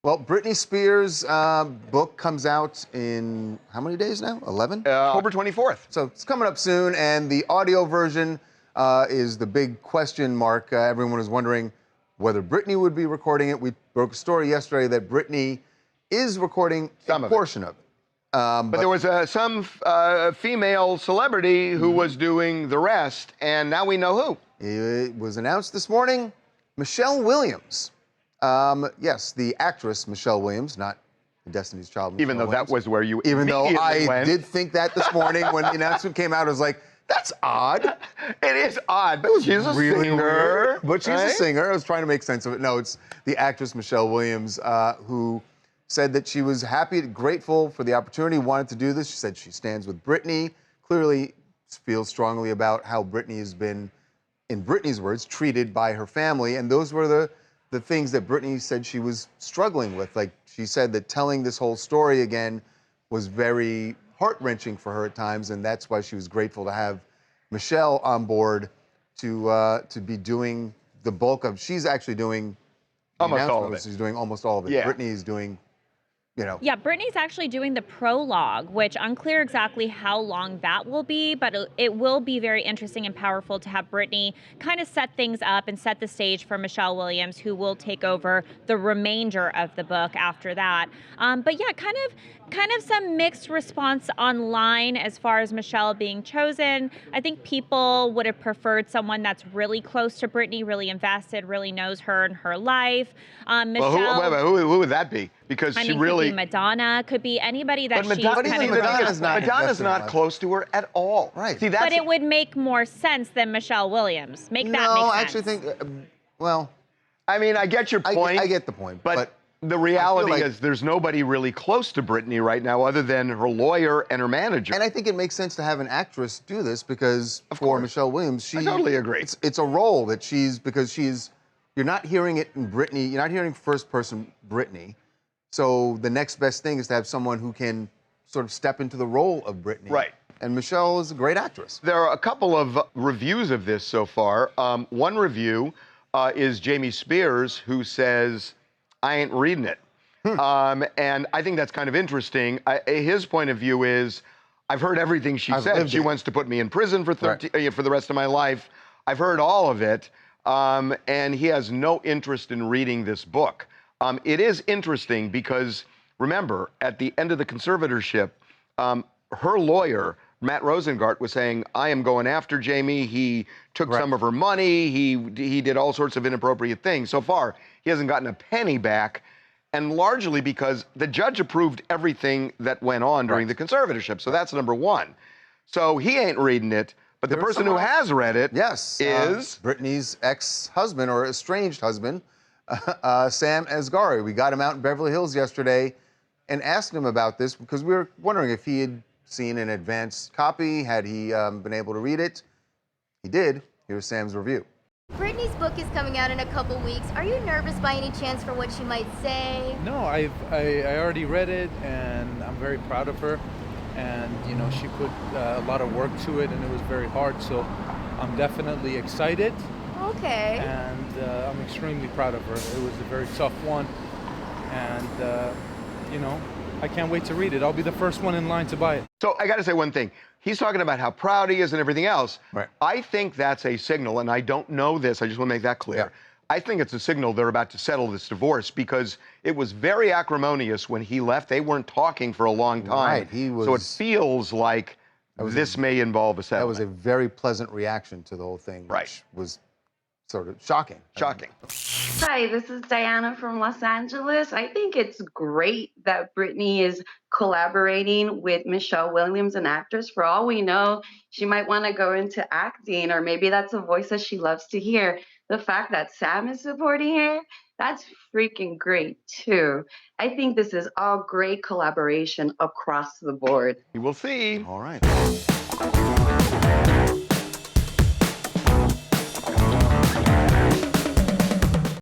Well, Britney Spears' book comes out in how many days now? 11? October 24th. So it's coming up soon, and the audio version is the big question mark. Everyone was wondering whether Britney would be recording it. We broke a story yesterday that Britney is recording a portion of it. But there was some female celebrity who was doing the rest, and now we know who. It was announced this morning, Michelle Williams. Yes, the actress Michelle Williams, not Destiny's Child. Even though that was where you Even though I went. did think that this morning when the announcement came out, I was like, that's odd. It is odd, but she's a singer. Weird, but she's right? a singer. I was trying to make sense of it. No, it's the actress Michelle Williams who said that she was happy, grateful for the opportunity, wanted to do this. She said she stands with Britney, clearly feels strongly about how Britney has been, in Britney's words, treated by her family. And those were the things that Britney said she was struggling with. Like, she said that telling this whole story again was very heart-wrenching for her at times, and that's why she was grateful to have Michelle on board to be doing the bulk of. She's actually doing almost all of it. She's doing almost all of it. Yeah. Britney's doing, you know. Yeah, Britney's actually doing the prologue, which unclear exactly how long that will be, but it will be very interesting and powerful to have Britney kind of set things up and set the stage for Michelle Williams, who will take over the remainder of the book after that. But yeah, kind of some mixed response online as far as Michelle being chosen. I think people would have preferred someone that's really close to Britney, really invested, really knows her and her life. Michelle, well, who would that be? Because I she mean, really. Could be Madonna, could be anybody that she's Madonna, kind of Madonna's not close to her at all. Right. See, that's but it would make more sense than Michelle Williams. That make sense. No, I actually think, well. I mean, I get your point. I get the point. But the reality like, is there's nobody really close to Britney right now other than her lawyer and her manager. And I think it makes sense to have an actress do this because for Michelle Williams, I totally agree. It's a role that you're not hearing it in Britney, you're not hearing first person Britney. So the next best thing is to have someone who can sort of step into the role of Britney. Right. And Michelle is a great actress. There are a couple of reviews of this so far. One review is Jamie Spears, who says, I ain't reading it. And I think that's kind of interesting. His point of view is, I've heard everything she said. She wants to put me in prison for for the rest of my life. I've heard all of it. And he has no interest in reading this book. It is interesting because, remember, at the end of the conservatorship, her lawyer, Matt Rosengart, was saying, I am going after Jamie. He took some of her money. He did all sorts of inappropriate things. So far, he hasn't gotten a penny back, and largely because the judge approved everything that went on during the conservatorship. So that's number one. So he ain't reading it, but the person who has read it is Britney's ex-husband or estranged husband, Sam Asghari. We got him out in Beverly Hills yesterday and asked him about this because we were wondering if he had seen an advanced copy, had he been able to read it. He did. Here's Sam's review. Britney's book is coming out in a couple weeks. Are you nervous by any chance for what she might say? No, I already read it, and I'm very proud of her. And, you know, she put a lot of work to it, and it was very hard. So I'm definitely excited. Okay. And I'm extremely proud of her. It was a very tough one. And, you know, I can't wait to read it. I'll be the first one in line to buy it. So I got to say one thing. He's talking about how proud he is and everything else. Right. I think that's a signal, and I don't know this. I just want to make that clear. Yeah. I think it's a signal they're about to settle this divorce because it was very acrimonious when he left. They weren't talking for a long time. Right. So it feels like this may involve a settlement. That was a very pleasant reaction to the whole thing, which was sort of shocking. Shocking. Hi, this is Diana from Los Angeles. I think it's great that Britney is collaborating with Michelle Williams, an actress. For all we know, she might want to go into acting, or maybe that's a voice that she loves to hear. The fact that Sam is supporting her, that's freaking great, too. I think this is all great collaboration across the board. We'll see. All right.